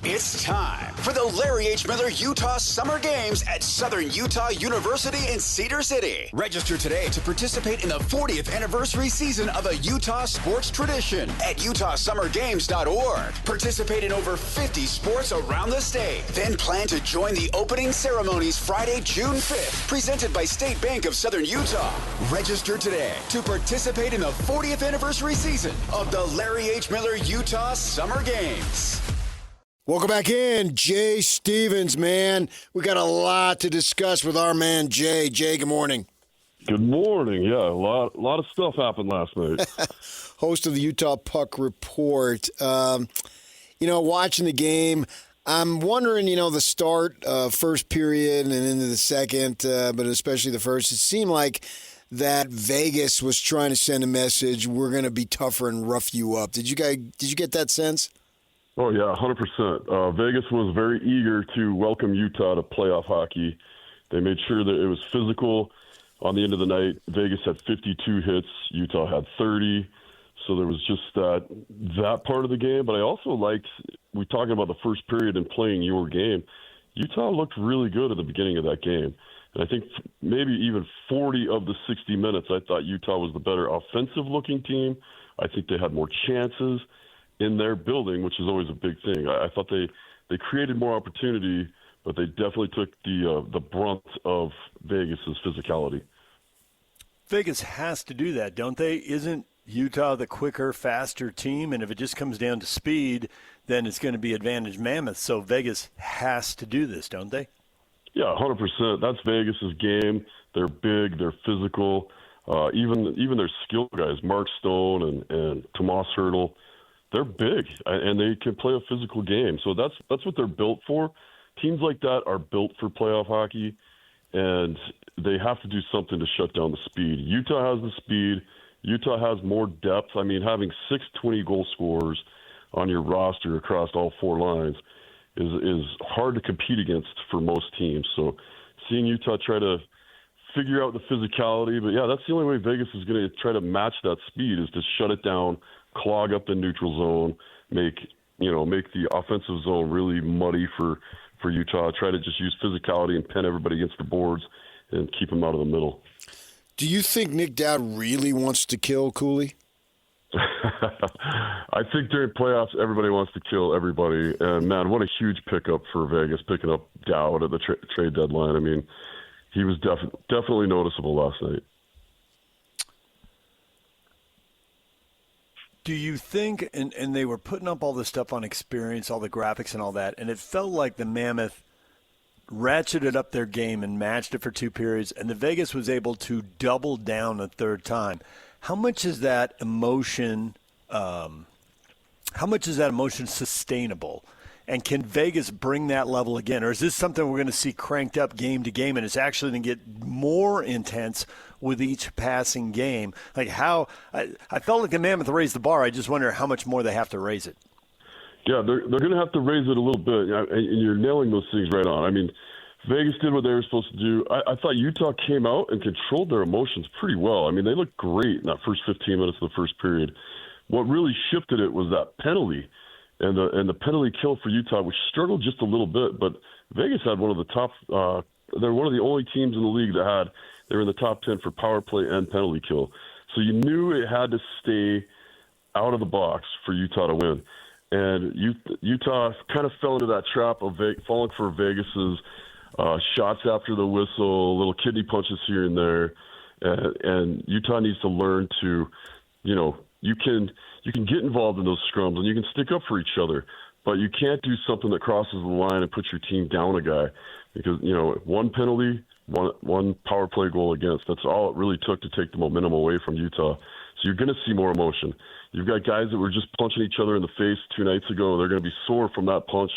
It's time for the Larry H. Miller Utah Summer Games at Southern Utah University in Cedar City. Register today to participate in the 40th anniversary season of a Utah sports tradition at utahsummergames.org. Participate in over 50 sports around the state. Then plan to join the opening ceremonies Friday, June 5th, presented by State Bank of Southern Utah. Register today to participate in the 40th anniversary season of the Larry H. Miller Utah Summer Games. Welcome back in, Jay Stevens, man. We got a lot to discuss with our man, Jay. Jay, good morning. Good morning. Yeah, a lot of stuff happened last night. Host of the Utah Puck Report. Watching the game, I'm wondering, the start, first period and into the second, but especially the first, it seemed like that Vegas was trying to send a message, we're going to be tougher and rough you up. Did you get that sense? Oh, yeah, 100%. Vegas was very eager to welcome Utah to playoff hockey. They made sure that it was physical on the end of the night. Vegas had 52 hits. Utah had 30. So there was just that part of the game. But I also liked, we talking about the first period and playing your game. Utah looked really good at the beginning of that game. And I think maybe even 40 of the 60 minutes, I thought Utah was the better offensive-looking team. I think they had more chances in their building, which is always a big thing. I thought they created more opportunity, but they definitely took the brunt of Vegas's physicality. Vegas has to do that, don't they? Isn't Utah the quicker, faster team? And if it just comes down to speed, then it's going to be advantage Mammoth. So Vegas has to do this, don't they? Yeah, 100%. That's Vegas's game. They're big. They're physical. Even their skill guys, Mark Stone and Tomas Hertl, they're big, and they can play a physical game. So that's what they're built for. Teams like that are built for playoff hockey, and they have to do something to shut down the speed. Utah has the speed. Utah has more depth. I mean, having 6 20-goal scorers on your roster across all 4 lines is hard to compete against for most teams. So seeing Utah try to figure out the physicality, but yeah, that's the only way Vegas is going to try to match that speed is to shut it down, clog up the neutral zone, make the offensive zone really muddy for Utah. Try to just use physicality and pin everybody against the boards and keep them out of the middle. Do you think Nick Dowd really wants to kill Cooley? I think during playoffs, everybody wants to kill everybody. And, man, what a huge pickup for Vegas, picking up Dowd at the trade deadline. I mean, he was definitely noticeable last night. Do you think, and they were putting up all this stuff on experience, all the graphics and all that, and it felt like the Mammoth ratcheted up their game and matched it for 2 periods, and the Vegas was able to double down a third time. How much is that emotion sustainable? And can Vegas bring that level again? Or is this something we're going to see cranked up game to game, and it's actually going to get more intense with each passing game? Like I felt like the Mammoth raised the bar. I just wonder how much more they have to raise it. Yeah, they're going to have to raise it a little bit, and you're nailing those things right on. I mean, Vegas did what they were supposed to do. I thought Utah came out and controlled their emotions pretty well. I mean, they looked great in that first 15 minutes of the first period. What really shifted it was that penalty. And the penalty kill for Utah, which struggled just a little bit, but Vegas had one of the top. They're one of the only teams in the league they were in the top 10 for power play and penalty kill. So you knew it had to stay out of the box for Utah to win. And Utah kind of fell into that trap of falling for Vegas's shots after the whistle, little kidney punches here and there, and Utah needs to learn to, you can get involved in those scrums and you can stick up for each other, but you can't do something that crosses the line and puts your team down a guy because, one penalty, one power play goal against, that's all it really took to take the momentum away from Utah. So you're going to see more emotion. You've got guys that were just punching each other in the face 2 nights ago. They're going to be sore from that punch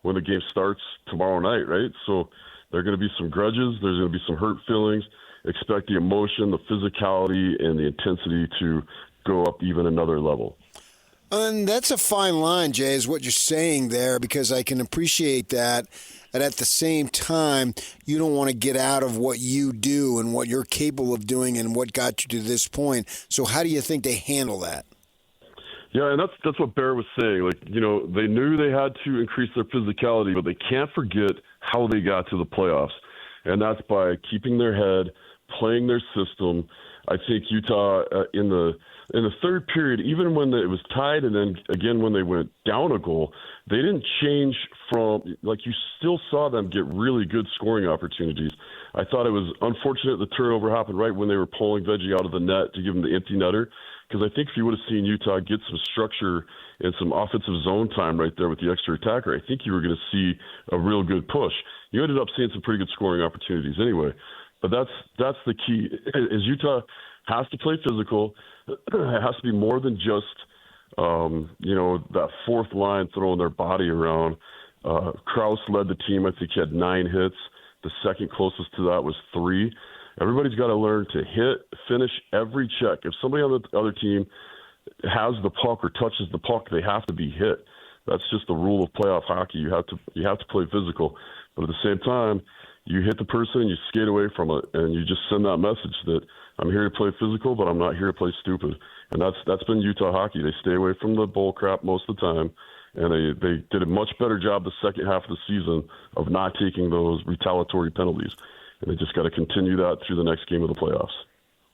when the game starts tomorrow night, right? So there are going to be some grudges. There's going to be some hurt feelings. Expect the emotion, the physicality, and the intensity to go up even another level. And that's a fine line, Jay, is what you're saying there, because I can appreciate that. And at the same time, you don't want to get out of what you do and what you're capable of doing and what got you to this point. So how do you think they handle that? Yeah, and that's what Bear was saying. Like, they knew they had to increase their physicality, but they can't forget how they got to the playoffs. And that's by keeping their head, playing their system. I think Utah in the third period, even when it was tied and then again when they went down a goal, they didn't change from, like, you still saw them get really good scoring opportunities. I thought it was unfortunate the turnover happened right when they were pulling Veggie out of the net to give him the empty netter, because I think if you would have seen Utah get some structure and some offensive zone time right there with the extra attacker, I think you were going to see a real good push. You ended up seeing some pretty good scoring opportunities anyway. But that's the key, is Utah has to play physical. It has to be more than just, that fourth line throwing their body around. Krause led the team. I think he had 9 hits. The second closest to that was 3. Everybody's got to learn to hit, finish every check. If somebody on the other team has the puck or touches the puck, they have to be hit. That's just the rule of playoff hockey. You have to play physical. But at the same time, you hit the person and you skate away from it, and you just send that message that I'm here to play physical, but I'm not here to play stupid. And that's been Utah hockey. They stay away from the bull crap most of the time, and they did a much better job the second half of the season of not taking those retaliatory penalties. And they just got to continue that through the next game of the playoffs.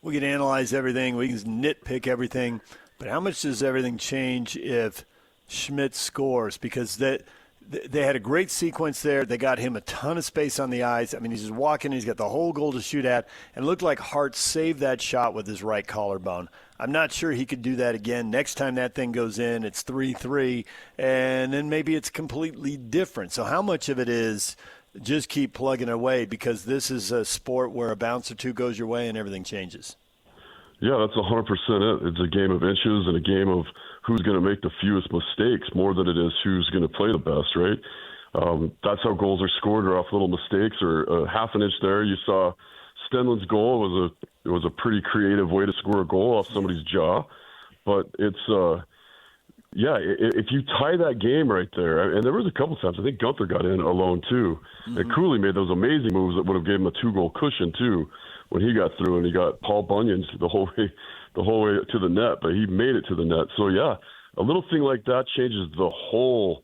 We can analyze everything. We can nitpick everything. But how much does everything change if Schmidt scores? Because they had a great sequence there. They got him a ton of space on the ice. I mean, he's just walking. He's got the whole goal to shoot at. And it looked like Hart saved that shot with his right collarbone. I'm not sure he could do that again. Next time that thing goes in, it's 3-3, and then maybe it's completely different. So how much of it is just keep plugging away, because this is a sport where a bounce or two goes your way and everything changes? Yeah, that's 100% it. It's a game of inches and a game of who's going to make the fewest mistakes more than it is who's going to play the best, right? That's how goals are scored, or off little mistakes or a half an inch there. You saw Stenlund's goal was a pretty creative way to score a goal off somebody's jaw. But it's, if you tie that game right there, and there was a couple times, I think Gunther got in alone too. Mm-hmm. And Cooley made those amazing moves that would have given him a 2-goal cushion too when he got through, and he got Paul Bunyan's the whole way to the net, but he made it to the net. So yeah, a little thing like that changes the whole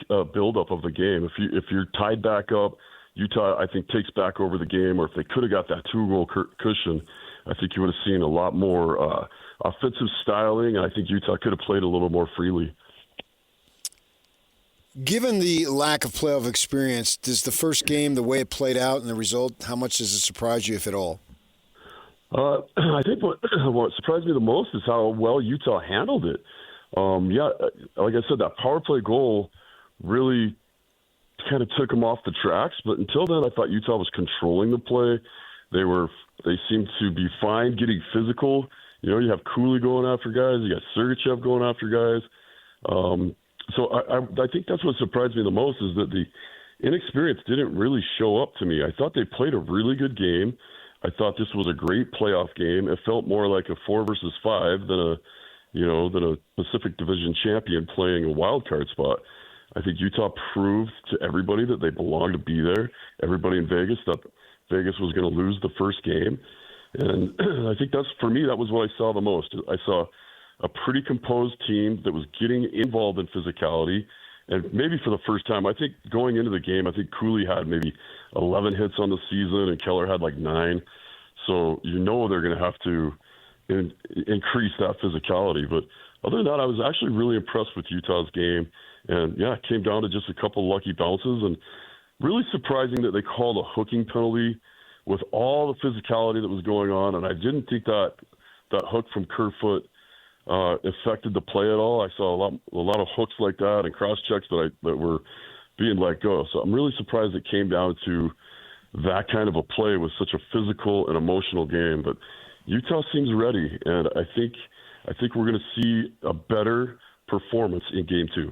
buildup of the game. If you're tied back up, Utah, I think, takes back over the game, or if they could have got that 2-goal cushion, I think you would have seen a lot more offensive styling, and I think Utah could have played a little more freely. Given the lack of playoff experience, does the first game, the way it played out and the result, how much does it surprise you, if at all? I think what surprised me the most is how well Utah handled it. Like I said, that power play goal really kind of took them off the tracks. But until then, I thought Utah was controlling the play. They seemed to be fine getting physical. You have Cooley going after guys. You got Sergachev going after guys. So I think that's what surprised me the most, is that the inexperience didn't really show up to me. I thought they played a really good game. I thought this was a great playoff game. It felt more like a 4 versus 5 than a Pacific Division champion playing a wild card spot. I think Utah proved to everybody that they belonged to be there. Everybody in Vegas thought Vegas was going to lose the first game. And I think for me, that was what I saw the most. I saw a pretty composed team that was getting involved in physicality. And maybe for the first time, I think going into the game, I think Cooley had maybe 11 hits on the season and Keller had like 9. So they're going to have to increase that physicality. But other than that, I was actually really impressed with Utah's game. And, it came down to just a couple lucky bounces. And really surprising that they called a hooking penalty with all the physicality that was going on. And I didn't think that hook from Kerfoot affected the play at all. I saw a lot of hooks like that and cross checks that were being let go. So I'm really surprised it came down to that kind of a play with such a physical and emotional game. But Utah seems ready, and I think we're going to see a better performance in Game 2.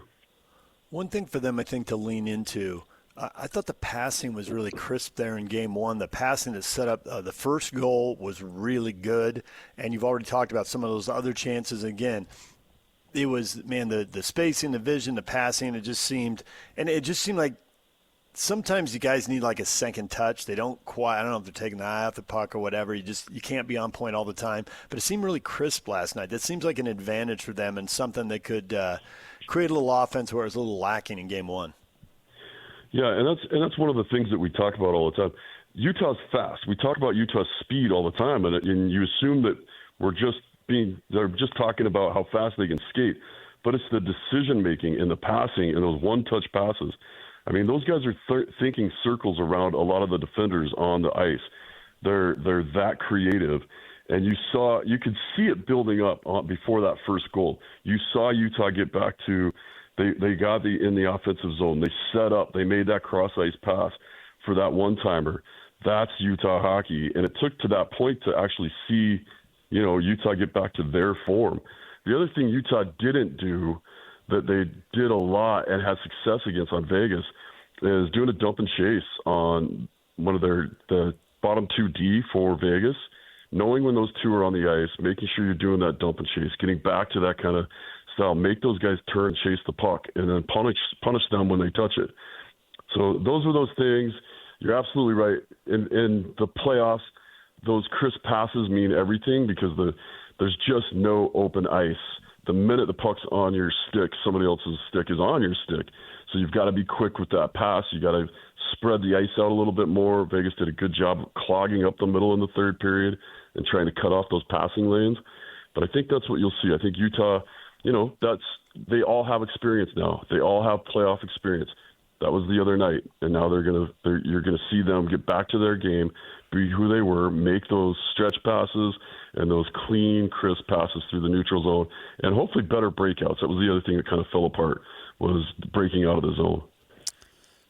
One thing for them, I think, to lean into, I thought the passing was really crisp there in Game 1. The passing that set up the first goal was really good, and you've already talked about some of those other chances. Again, it was, the spacing, the vision, the passing, it just seemed like sometimes you guys need like a second touch. They don't quite, I don't know if they're taking the eye off the puck or whatever. You can't be on point all the time. But it seemed really crisp last night. That seems like an advantage for them and something that could create a little offense where it was a little lacking in game one. Yeah, and that's one of the things that we talk about all the time. Utah's fast. We talk about Utah's speed all the time, and you assume that they're just talking about how fast they can skate. But it's the decision-making and the passing and those one-touch passes. I mean, those guys are thinking circles around a lot of the defenders on the ice. They're that creative. And you could see it building up before that first goal. You saw Utah get back to they got in the offensive zone. They set up. They made that cross-ice pass for that one-timer. That's Utah hockey. And it took to that point to actually see, Utah get back to their form. The other thing Utah didn't do that they did a lot and had success against on Vegas is doing a dump and chase on one of the bottom 2D for Vegas, knowing when those two are on the ice, making sure you're doing that dump and chase, getting back to that kind of style, make those guys turn, chase the puck, and then punish them when they touch it. So those are those things. You're absolutely right. In the playoffs, those crisp passes mean everything because there's just no open ice. The minute the puck's on your stick, somebody else's stick is on your stick. So you've got to be quick with that pass. You got to spread the ice out a little bit more. Vegas did a good job of clogging up the middle in the third period and trying to cut off those passing lanes. But I think that's what you'll see. I think Utah, they all have experience now. They all have playoff experience. That was the other night, and now you're gonna see them get back to their game, be who they were, make those stretch passes and those clean, crisp passes through the neutral zone, and hopefully better breakouts. That was the other thing that kind of fell apart, was breaking out of the zone.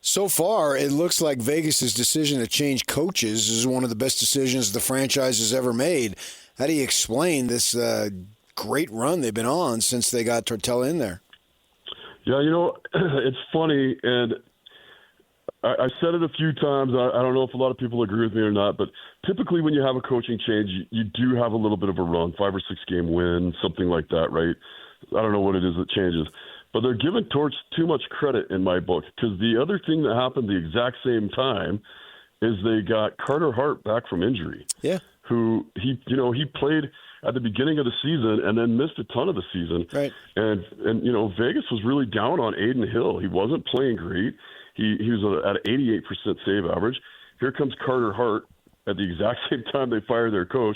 So far, it looks like Vegas' decision to change coaches is one of the best decisions the franchise has ever made. How do you explain this great run they've been on since they got Tortella in there? Yeah, it's funny, and I said it a few times. I don't know if a lot of people agree with me or not, but typically when you have a coaching change, you do have a little bit of a run, 5 or 6 game win, something like that, right? I don't know what it is that changes. But they're giving Torch too much credit in my book, because the other thing that happened the exact same time is they got Carter Hart back from injury. Yeah. Who he played at the beginning of the season and then missed a ton of the season. Right. And Vegas was really down on Aiden Hill. He wasn't playing great. He was at an 88% save average. Here comes Carter Hart at the exact same time they fire their coach,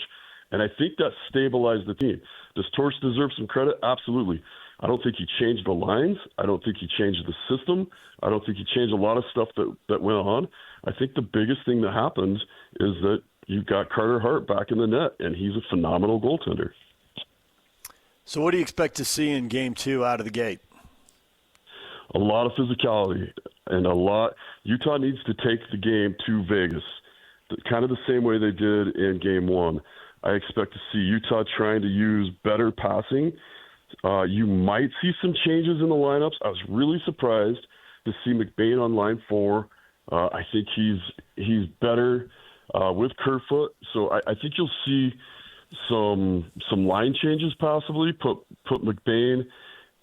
and I think that stabilized the team. Does Torch deserve some credit? Absolutely. I don't think he changed the lines. I don't think he changed the system. I don't think he changed a lot of stuff that went on. I think the biggest thing that happens is that you've got Carter Hart back in the net, and he's a phenomenal goaltender. So what do you expect to see in Game 2 out of the gate? A lot of physicality and Utah needs to take the game to Vegas, kind of the same way they did in Game 1. I expect to see Utah trying to use better passing. You might see some changes in the lineups. I was really surprised to see McBain on line 4. I think he's better with Kerfoot, so I think you'll see some line changes possibly. Put McBain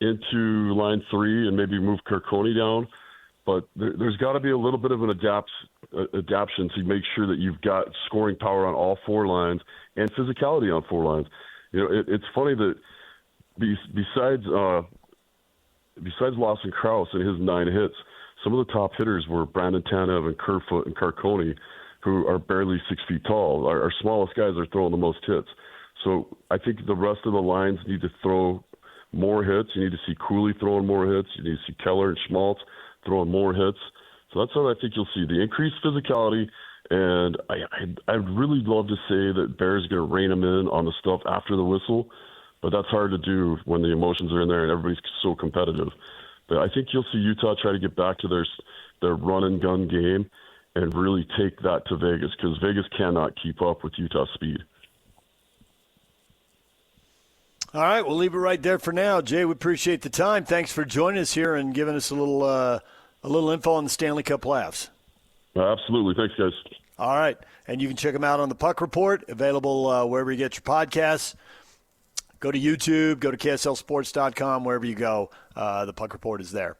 into line 3 and maybe move Carcone down. But there's got to be a little bit of an adaptation to make sure that you've got scoring power on all 4 lines and physicality on 4 lines. It's funny that besides Lawson Krause and his 9 hits, some of the top hitters were Brandon Tanev and Kerfoot and Carcone, who are barely 6 feet tall. Our smallest guys are throwing the most hits. So I think the rest of the lines need to throw more hits. You need to see Cooley throwing more hits. You need to see Keller and Schmaltz throwing more hits. So that's what I think you'll see, the increased physicality. And I'd really love to say that Bear's going to rein them in on the stuff after the whistle, but that's hard to do when the emotions are in there and everybody's so competitive. But I think you'll see Utah try to get back to their run-and-gun game and really take that to Vegas, because Vegas cannot keep up with Utah's speed. All right, we'll leave it right there for now. Jay, we appreciate the time. Thanks for joining us here and giving us a little info on the Stanley Cup Playoffs. Absolutely. Thanks, guys. All right, and you can check them out on the Puck Report, available wherever you get your podcasts. Go to YouTube, go to KSLSports.com, wherever you go. The Puck Report is there.